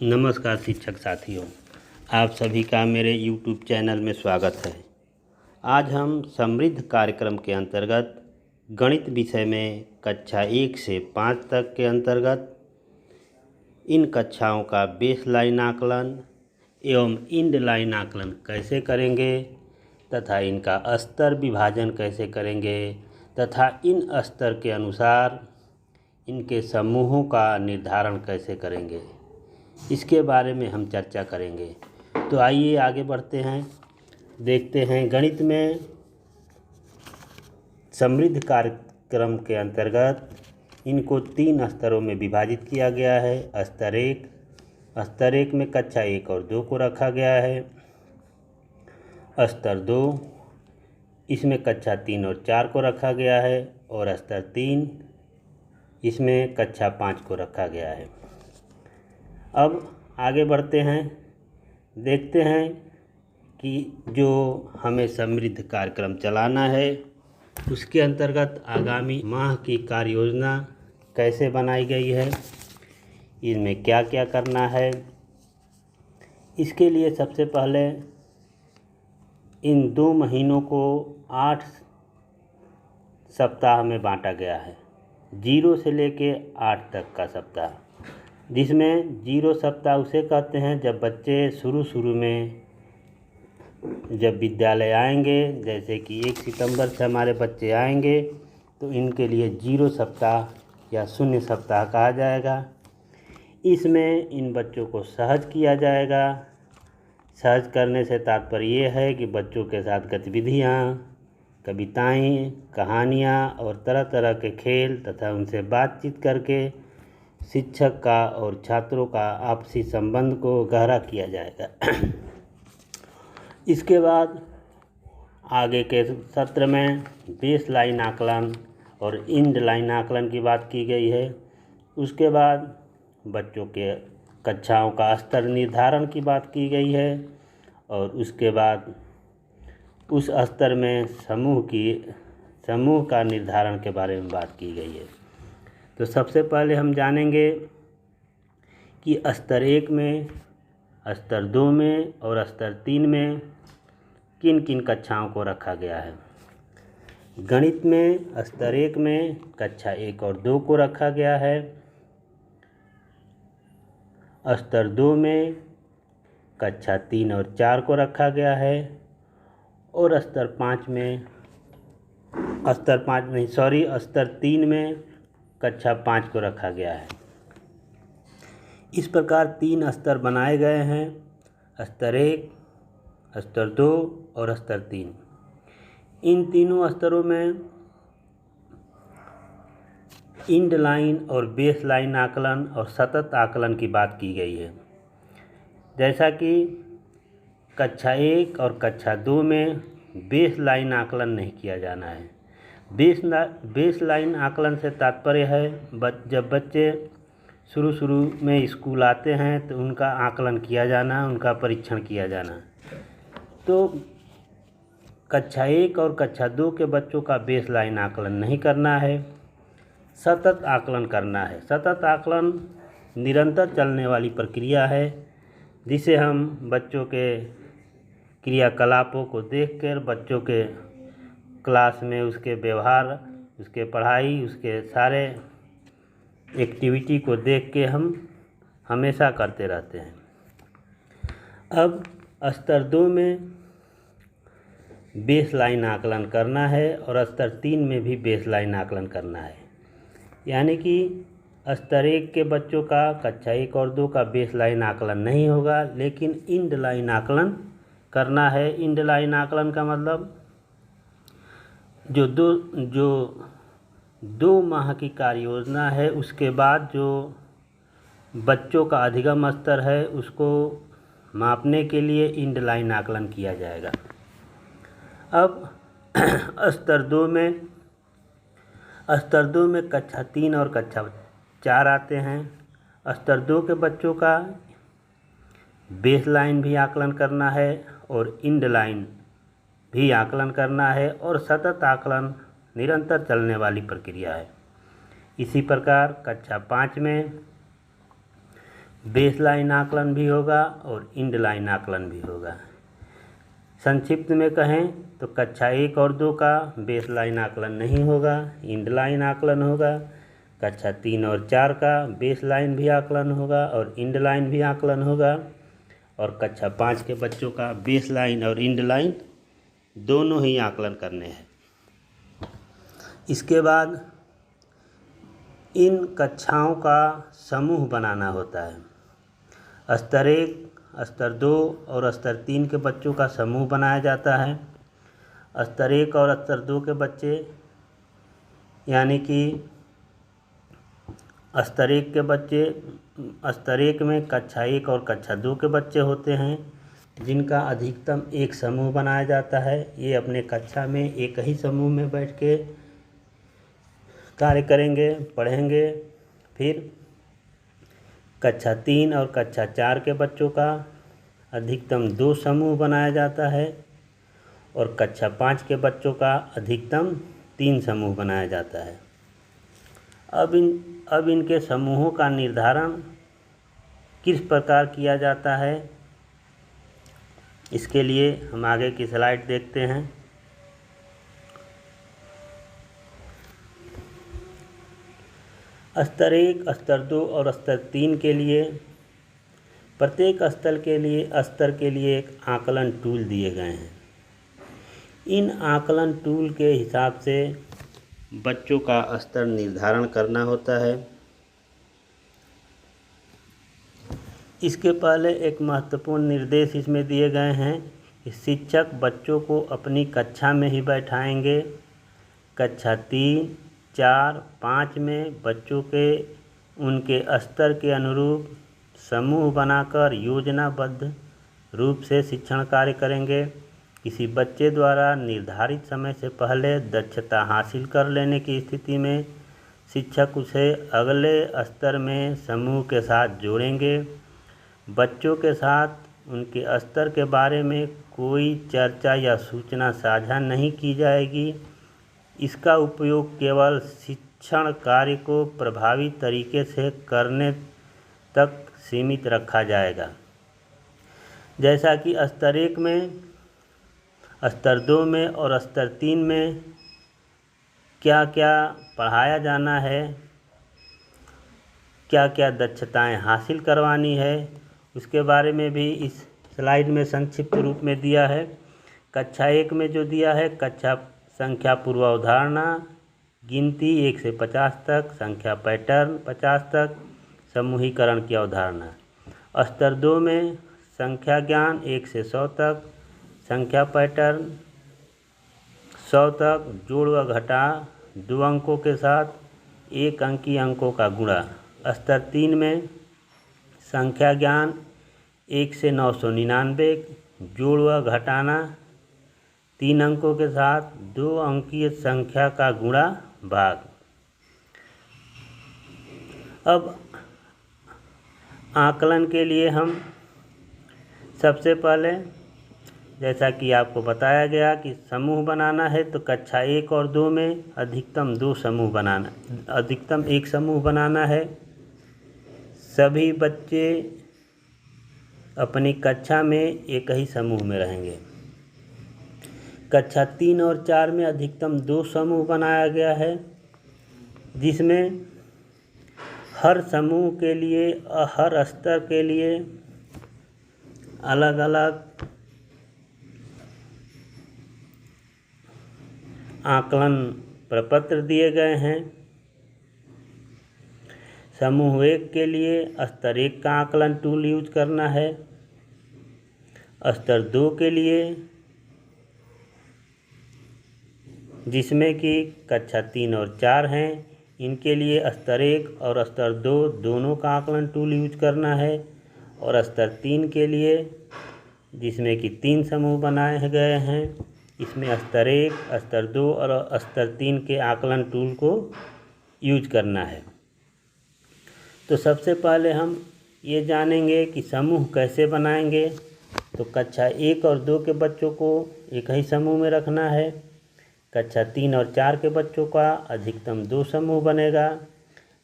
नमस्कार शिक्षक साथियों, आप सभी का मेरे YouTube चैनल में स्वागत है। आज हम समृद्ध कार्यक्रम के अंतर्गत गणित विषय में कक्षा 1 से 5 तक के अंतर्गत इन कक्षाओं का बेसलाइन आकलन एवं इंड लाइन आकलन कैसे करेंगे तथा इनका स्तर विभाजन कैसे करेंगे तथा इन स्तर के अनुसार इनके समूहों का निर्धारण कैसे करेंगे, इसके बारे में हम चर्चा करेंगे। तो आइए आगे बढ़ते हैं, देखते हैं गणित में समृद्ध कार्यक्रम के अंतर्गत इनको 3 स्तरों में विभाजित किया गया है। स्तर 1 में कक्षा 1 और 2 को रखा गया है। स्तर 2 इसमें कक्षा 3 और 4 को रखा गया है और स्तर 3 इसमें कक्षा 5 को रखा गया है। अब आगे बढ़ते हैं, देखते हैं कि जो हमें समृद्ध कार्यक्रम चलाना है उसके अंतर्गत आगामी माह की कार्य योजना कैसे बनाई गई है, इनमें क्या क्या करना है। इसके लिए सबसे पहले इन 2 महीनों को 8 सप्ताह में बांटा गया है, 0 से लेके 8 तक का सप्ताह, जिसमें 0 सप्ताह उसे कहते हैं जब बच्चे शुरू में जब विद्यालय आएंगे, जैसे कि 1 सितंबर से हमारे बच्चे आएंगे तो इनके लिए 0 सप्ताह या शून्य सप्ताह कहा जाएगा। इसमें इन बच्चों को सहज किया जाएगा। सहज करने से तात्पर्य ये है कि बच्चों के साथ गतिविधियाँ, कविताएं, कहानियाँ और तरह तरह के खेल तथा उनसे बातचीत करके शिक्षक का और छात्रों का आपसी संबंध को गहरा किया जाएगा। इसके बाद आगे के सत्र में बेस लाइन आकलन और इंड लाइन आकलन की बात की गई है। उसके बाद बच्चों के कक्षाओं का स्तर निर्धारण की बात की गई है और उसके बाद उस स्तर में समूह का निर्धारण के बारे में बात की गई है। तो सबसे पहले हम जानेंगे कि स्तर 1 में, स्तर 2 में और स्तर 3 में किन किन कक्षाओं को रखा गया है। गणित में स्तर 1 में कक्षा 1 और 2 को रखा गया है। स्तर 2 में कक्षा 3 और 4 को रखा गया है और स्तर 3 में कक्षा 5 को रखा गया है। इस प्रकार 3 स्तर बनाए गए हैं, स्तर 1, स्तर 2 और स्तर 3। इन तीनों स्तरों में इंड लाइन और बेस लाइन आकलन और सतत आकलन की बात की गई है। जैसा कि कक्षा 1 और कक्षा 2 में बेस लाइन आकलन नहीं किया जाना है। बेस लाइन आकलन से तात्पर्य है जब बच्चे शुरू में स्कूल आते हैं तो उनका आकलन किया जाना, उनका परीक्षण किया जाना। तो कक्षा 1 और कक्षा 2 के बच्चों का बेस लाइन आकलन नहीं करना है, सतत आकलन करना है। सतत आकलन निरंतर चलने वाली प्रक्रिया है, जिसे हम बच्चों के क्रियाकलापों को देखकर, बच्चों के क्लास में उसके व्यवहार, उसके पढ़ाई, उसके सारे एक्टिविटी को देख के हम हमेशा करते रहते हैं। अब स्तर 2 में बेस लाइन आकलन करना है और स्तर 3 में भी बेस लाइन आकलन करना है। यानी कि स्तर 1 के बच्चों का कक्षा 1 और 2 का बेस लाइन आकलन नहीं होगा, लेकिन इंड लाइन आकलन करना है। इंड लाइन आकलन का मतलब जो दो माह की कार्य योजना है, उसके बाद जो बच्चों का अधिगम स्तर है उसको मापने के लिए इंड लाइन आकलन किया जाएगा। अब स्तर 2 में कक्षा 3 और कक्षा 4 आते हैं। स्तर 2 के बच्चों का बेस लाइन भी आकलन करना है और इंड लाइन भी आकलन करना है और सतत आकलन निरंतर चलने वाली प्रक्रिया है। इसी प्रकार कक्षा 5 में बेसलाइन आकलन भी होगा और इंड लाइन आकलन भी होगा। संक्षिप्त में कहें तो कक्षा 1 और 2 का बेसलाइन आकलन नहीं होगा, इंड लाइन आकलन होगा। कक्षा 3 और 4 का बेसलाइन भी आकलन होगा और इंड लाइन भी आकलन होगा। और कक्षा 5 के बच्चों का बेसलाइन और इंड लाइन दोनों ही आकलन करने हैं। इसके बाद इन कक्षाओं का समूह बनाना होता है। स्तर 1, स्तर 2 और स्तर 3 के बच्चों का समूह बनाया जाता है। स्तर 1 और स्तर 2 के बच्चे यानी कि स्तर 1 के बच्चे, स्तर 1 में कक्षा 1 और कक्षा 2 के बच्चे होते हैं, जिनका अधिकतम एक समूह बनाया जाता है। ये अपने कक्षा में एक ही समूह में बैठ के कार्य करेंगे, पढ़ेंगे। फिर कक्षा 3 और कक्षा 4 के बच्चों का अधिकतम 2 समूह बनाया जाता है और कक्षा 5 के बच्चों का अधिकतम 3 समूह बनाया जाता है। अब इनके समूहों का निर्धारण किस प्रकार किया जाता है, इसके लिए हम आगे की स्लाइड देखते हैं। स्तर 1, स्तर 2 और स्तर 3 के लिए प्रत्येक स्तर के लिए एक आकलन टूल दिए गए हैं। इन आकलन टूल के हिसाब से बच्चों का स्तर निर्धारण करना होता है। इसके पहले एक महत्वपूर्ण निर्देश इसमें दिए गए हैं कि शिक्षक बच्चों को अपनी कक्षा में ही बैठाएंगे। कक्षा 3, 4, 5 में बच्चों के उनके स्तर के अनुरूप समूह बनाकर योजनाबद्ध रूप से शिक्षण कार्य करेंगे। किसी बच्चे द्वारा निर्धारित समय से पहले दक्षता हासिल कर लेने की स्थिति में शिक्षक उसे अगले स्तर में समूह के साथ जोड़ेंगे। बच्चों के साथ उनके स्तर के बारे में कोई चर्चा या सूचना साझा नहीं की जाएगी। इसका उपयोग केवल शिक्षण कार्य को प्रभावी तरीके से करने तक सीमित रखा जाएगा। जैसा कि स्तर 1 में, स्तर 2 में और स्तर 3 में क्या क्या पढ़ाया जाना है, क्या क्या दक्षताएं हासिल करवानी है, उसके बारे में भी इस स्लाइड में संक्षिप्त रूप में दिया है। कक्षा 1 में जो दिया है, कक्षा संख्या पूर्वावधारणा, गिनती 1 से 50 तक, संख्या पैटर्न 50 तक, समूहीकरण की अवधारणा। स्तर 2 में संख्या ज्ञान 1 से 100 तक, संख्या पैटर्न 100 तक, जोड़ व घटा 2 अंकों के साथ 1 अंकीय अंकों का गुणा। स्तर 3 में संख्या ज्ञान 1 से 999, जोड़ व घटाना 3 अंकों के साथ 2 अंकीय संख्या का गुणा भाग। अब आकलन के लिए हम सबसे पहले, जैसा कि आपको बताया गया कि समूह बनाना है, तो कक्षा 1 और 2 में अधिकतम 2 समूह बनाना, अधिकतम 1 समूह बनाना है। सभी बच्चे अपनी कक्षा में एक ही समूह में रहेंगे। कक्षा 3 और 4 में अधिकतम 2 समूह बनाया गया है, जिसमें हर समूह के लिए, हर स्तर के लिए अलग अलग आकलन प्रपत्र दिए गए हैं। समूह 1 के लिए स्तर 1 का आकलन टूल यूज करना है। स्तर 2 के लिए, जिसमें कि कक्षा 3 और 4 हैं, इनके लिए स्तर 1 और स्तर 2 दोनों का आकलन टूल यूज करना है। और स्तर 3 के लिए, जिसमें कि 3 समूह बनाए गए हैं, इसमें स्तर 1, स्तर 2 और स्तर 3 के आकलन टूल को यूज करना है। तो सबसे पहले हम ये जानेंगे कि समूह कैसे बनाएंगे। तो कक्षा 1 और 2 के बच्चों को एक ही समूह में रखना है। कक्षा 3 और 4 के बच्चों का अधिकतम 2 समूह बनेगा,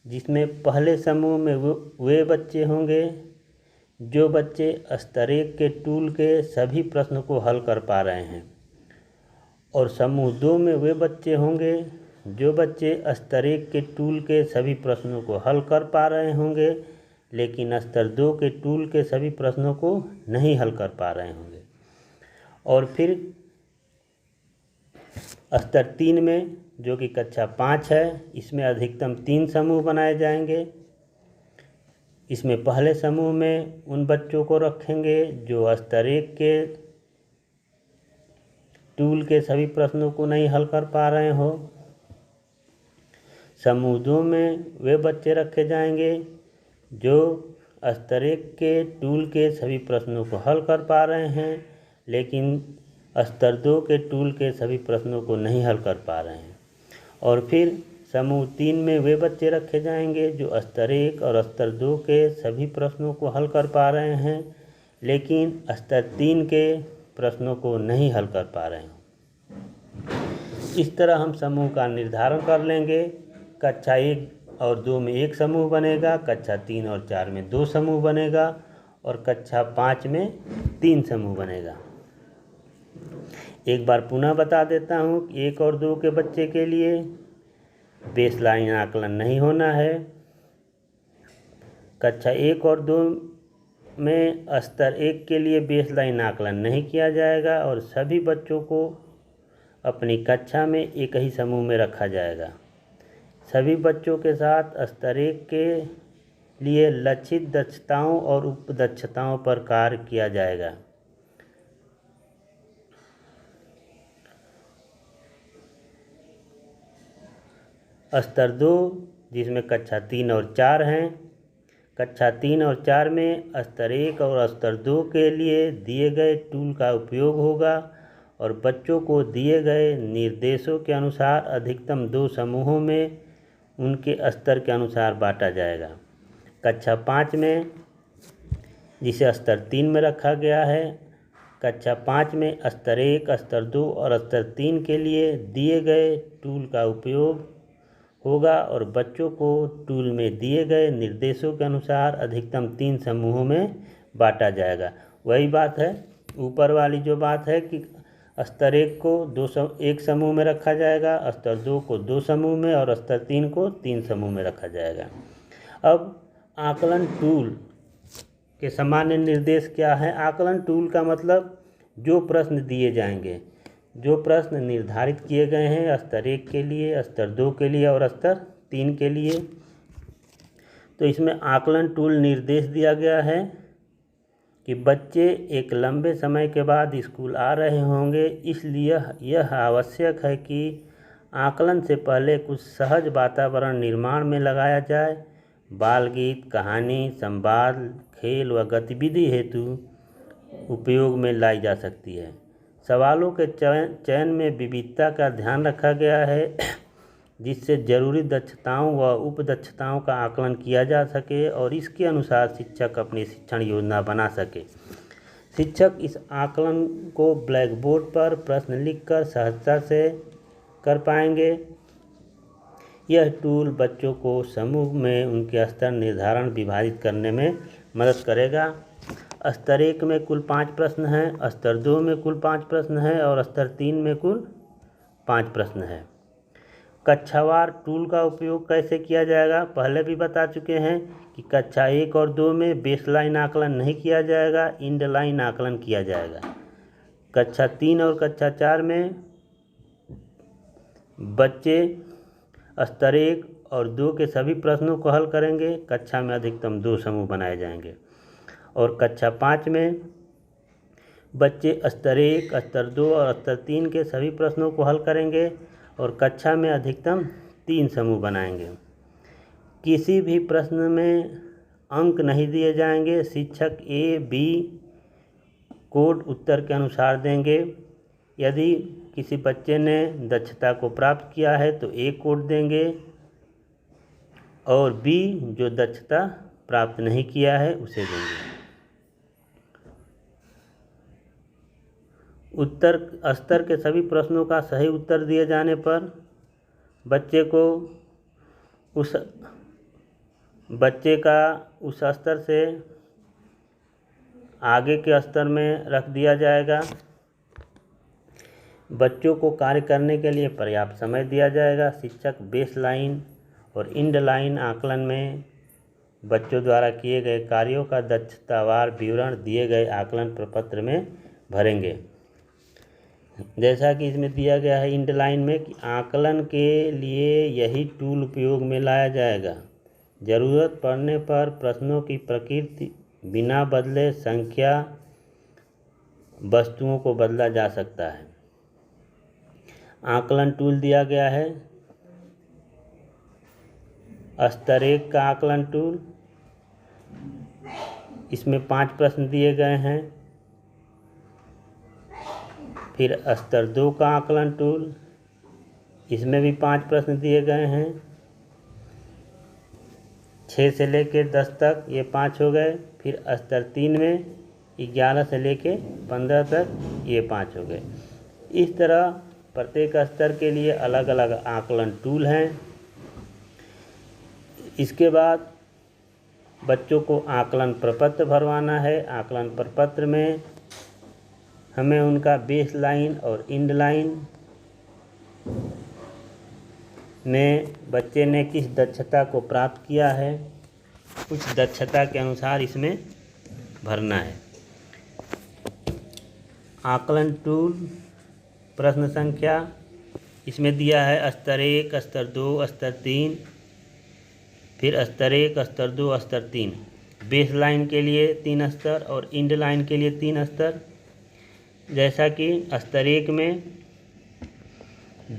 जिसमें पहले समूह में वे बच्चे होंगे जो बच्चे स्तर 1 के टूल के सभी प्रश्नों को हल कर पा रहे हैं, और समूह 2 में वे बच्चे होंगे जो बच्चे स्तर 1 के टूल के सभी प्रश्नों को हल कर पा रहे होंगे लेकिन स्तर 2 के टूल के सभी प्रश्नों को नहीं हल कर पा रहे होंगे। और फिर स्तर 3 में जो कि कक्षा 5 है, इसमें अधिकतम 3 समूह बनाए जाएंगे। इसमें पहले समूह में उन बच्चों को रखेंगे जो स्तर 1 के टूल के सभी प्रश्नों को नहीं हल कर पा रहे हो। समूह 2 में वे बच्चे रखे जाएंगे जो स्तर 1 के टूल के सभी प्रश्नों को हल कर पा रहे हैं लेकिन स्तर 2 के टूल के सभी प्रश्नों को नहीं हल कर पा रहे हैं। और फिर समूह 3 में वे बच्चे रखे जाएंगे जो स्तर 1 और स्तर 2 के सभी प्रश्नों को हल कर पा रहे हैं लेकिन स्तर 3 के प्रश्नों को नहीं हल कर पा रहे हैं। इस तरह हम समूह का निर्धारण कर लेंगे। कक्षा 1 और 2 में 1 समूह बनेगा, कक्षा 3 और 4 में 2 समूह बनेगा और कक्षा 5 में 3 समूह बनेगा। एक बार पुनः बता देता हूँ कि 1 और 2 के बच्चे के लिए बेसलाइन आकलन नहीं होना है। कक्षा 1 और 2 में स्तर 1 के लिए बेसलाइन आकलन नहीं किया जाएगा और सभी बच्चों को अपनी कक्षा में एक ही समूह में रखा जाएगा। सभी बच्चों के साथ स्तर 1 के लिए लक्षित दक्षताओं और उप दक्षताओं पर कार्य किया जाएगा। स्तर 2 जिसमें कक्षा 3 और 4 हैं, कक्षा 3 और 4 में स्तर 1 और स्तर 2 के लिए दिए गए टूल का उपयोग होगा और बच्चों को दिए गए निर्देशों के अनुसार अधिकतम 2 समूहों में उनके स्तर के अनुसार बांटा जाएगा। कक्षा 5 में जिसे स्तर 3 में रखा गया है, कक्षा 5 में स्तर 1, स्तर 2 और स्तर 3 के लिए दिए गए टूल का उपयोग होगा और बच्चों को टूल में दिए गए निर्देशों के अनुसार अधिकतम 3 समूहों में बांटा जाएगा। वही बात है, ऊपर वाली जो बात है कि स्तर 1 को 1 समूह में रखा जाएगा, स्तर 2 को 2 समूह में और स्तर 3 को 3 समूह में रखा जाएगा। अब आकलन टूल के सामान्य निर्देश क्या है? आकलन टूल का मतलब जो प्रश्न दिए जाएंगे, जो प्रश्न निर्धारित किए गए हैं स्तर 1 के लिए, स्तर 2 के लिए और स्तर 3 के लिए, तो इसमें आकलन टूल निर्देश दिया गया है कि बच्चे एक लंबे समय के बाद स्कूल आ रहे होंगे, इसलिए यह आवश्यक है कि आकलन से पहले कुछ सहज वातावरण निर्माण में लगाया जाए। बाल गीत, कहानी, संवाद, खेल व गतिविधि हेतु उपयोग में लाई जा सकती है। सवालों के चयन में विविधता का ध्यान रखा गया है जिससे जरूरी दक्षताओं व उप दक्षताओं का आकलन किया जा सके और इसके अनुसार शिक्षक अपनी शिक्षण योजना बना सके। शिक्षक इस आकलन को ब्लैक बोर्ड पर प्रश्न लिखकर सहजता से कर पाएंगे। यह टूल बच्चों को समूह में उनके स्तर निर्धारण विभाजित करने में मदद करेगा। स्तर 1 में कुल 5 प्रश्न हैं, स्तर 2 में कुल 5 प्रश्न हैं और स्तर 3 में कुल 5 प्रश्न हैं। कक्षावार टूल का उपयोग कैसे किया जाएगा? पहले भी बता चुके हैं कि कक्षा 1 और 2 में बेसलाइन आकलन नहीं किया जाएगा, एंड लाइन आकलन किया जाएगा। कक्षा 3 और कक्षा 4 में बच्चे स्तर 1 और 2 के सभी प्रश्नों को हल करेंगे। कक्षा में अधिकतम 2 समूह बनाए जाएंगे और कक्षा 5 में बच्चे स्तर 1, स्तर 2 और स्तर 3 के सभी प्रश्नों को हल करेंगे और कक्षा में अधिकतम 3 समूह बनाएंगे। किसी भी प्रश्न में अंक नहीं दिए जाएंगे। शिक्षक A, B कोड उत्तर के अनुसार देंगे। यदि किसी बच्चे ने दक्षता को प्राप्त किया है तो A कोड देंगे और B जो दक्षता प्राप्त नहीं किया है उसे देंगे। उत्तर स्तर के सभी प्रश्नों का सही उत्तर दिए जाने पर बच्चे का उस स्तर से आगे के स्तर में रख दिया जाएगा। बच्चों को कार्य करने के लिए पर्याप्त समय दिया जाएगा। शिक्षक बेसलाइन और एंडलाइन आकलन में बच्चों द्वारा किए गए कार्यों का दक्षतावार विवरण दिए गए आकलन प्रपत्र में भरेंगे। जैसा कि इसमें दिया गया है एंडलाइन में कि आकलन के लिए यही टूल उपयोग में लाया जाएगा। ज़रूरत पड़ने पर प्रश्नों की प्रकृति बिना बदले संख्या वस्तुओं को बदला जा सकता है। आकलन टूल दिया गया है स्तर 1 का आकलन टूल। इसमें 5 प्रश्न दिए गए हैं। फिर स्तर 2 का आकलन टूल, इसमें भी 5 प्रश्न दिए गए हैं। 6 से लेकर 10 तक ये 5 हो गए। फिर स्तर 3 में 11 से लेकर 15 तक ये 5 हो गए। इस तरह प्रत्येक स्तर के लिए अलग अलग आकलन टूल हैं। इसके बाद बच्चों को आकलन प्रपत्र भरवाना है। आकलन प्रपत्र में हमें उनका बेसलाइन और एंडलाइन में बच्चे ने किस दक्षता को प्राप्त किया है, उस दक्षता के अनुसार इसमें भरना है। आकलन टूल प्रश्न संख्या इसमें दिया है स्तर 1, स्तर 2, स्तर 3, फिर स्तर 1, स्तर 2, स्तर 3। बेसलाइन के लिए 3 स्तर और एंडलाइन के लिए 3 स्तर। जैसा कि स्तर 1 में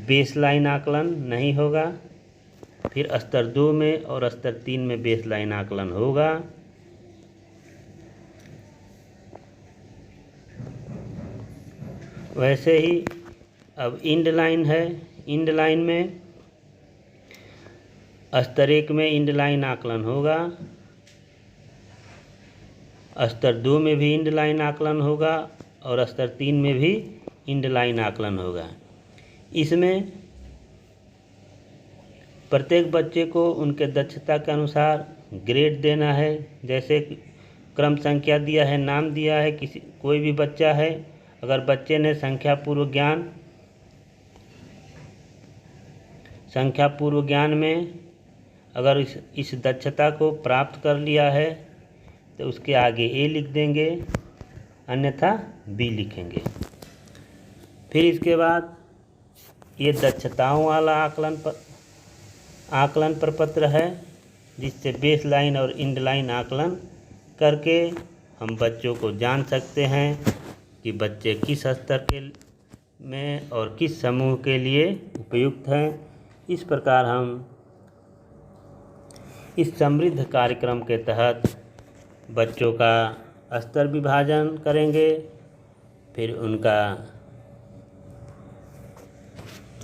बेसलाइन आकलन नहीं होगा, फिर स्तर 2 में और स्तर 3 में बेसलाइन आकलन होगा। वैसे ही अब एंडलाइन है। एंडलाइन में स्तर 1 में एंडलाइन आकलन होगा, स्तर 2 में भी एंडलाइन आकलन होगा और स्तर 3 में भी एंडलाइन आकलन होगा। इसमें प्रत्येक बच्चे को उनके दक्षता के अनुसार ग्रेड देना है। जैसे क्रम संख्या दिया है, नाम दिया है, कोई भी बच्चा है, अगर बच्चे ने संख्या पूर्व ज्ञान में अगर इस दक्षता को प्राप्त कर लिया है तो उसके आगे ए लिख देंगे, अन्यथा बी लिखेंगे। फिर इसके बाद ये दक्षताओं वाला आकलन प्रपत्र है, जिससे बेसलाइन और एंडलाइन आकलन करके हम बच्चों को जान सकते हैं कि बच्चे किस स्तर के में और किस समूह के लिए उपयुक्त हैं। इस प्रकार हम इस समृद्ध कार्यक्रम के तहत बच्चों का स्तर विभाजन करेंगे। फिर उनका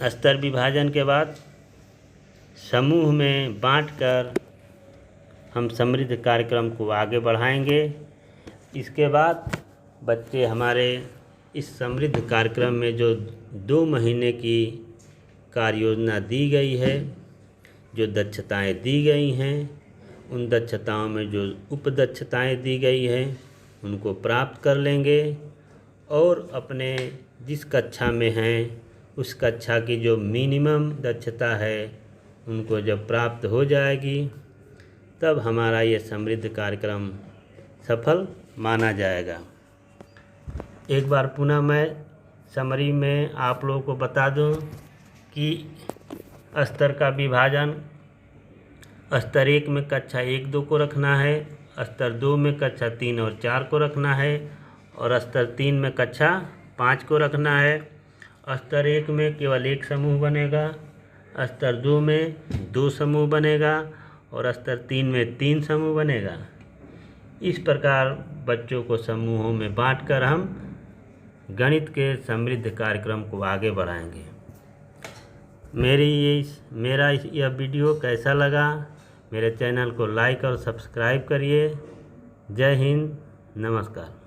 स्तर विभाजन के बाद समूह में बांटकर हम समृद्ध कार्यक्रम को आगे बढ़ाएंगे। इसके बाद बच्चे हमारे इस समृद्ध कार्यक्रम में जो 2 महीने की कार्य योजना दी गई है, जो दक्षताएं दी गई हैं, उन दक्षताओं में जो उपदक्षताएं दी गई हैं उनको प्राप्त कर लेंगे और अपने जिस कक्षा में हैं उस कक्षा की जो मिनिमम दक्षता है उनको जब प्राप्त हो जाएगी तब हमारा ये समृद्ध कार्यक्रम सफल माना जाएगा। एक बार पुनः मैं समरी में आप लोगों को बता दूं कि स्तर का विभाजन स्तर 1 में कक्षा 1, 2 को रखना है, स्तर 2 में कक्षा 3 और 4 को रखना है और स्तर 3 में कक्षा 5 को रखना है। स्तर 1 में केवल 1 समूह बनेगा, स्तर 2 में 2 समूह बनेगा और स्तर 3 में 3 समूह बनेगा। इस प्रकार बच्चों को समूहों में बांटकर हम गणित के समृद्ध कार्यक्रम को आगे बढ़ाएंगे। मेरा यह वीडियो कैसा लगा, मेरे चैनल को लाइक और सब्सक्राइब करिए। जय हिंद, नमस्कार।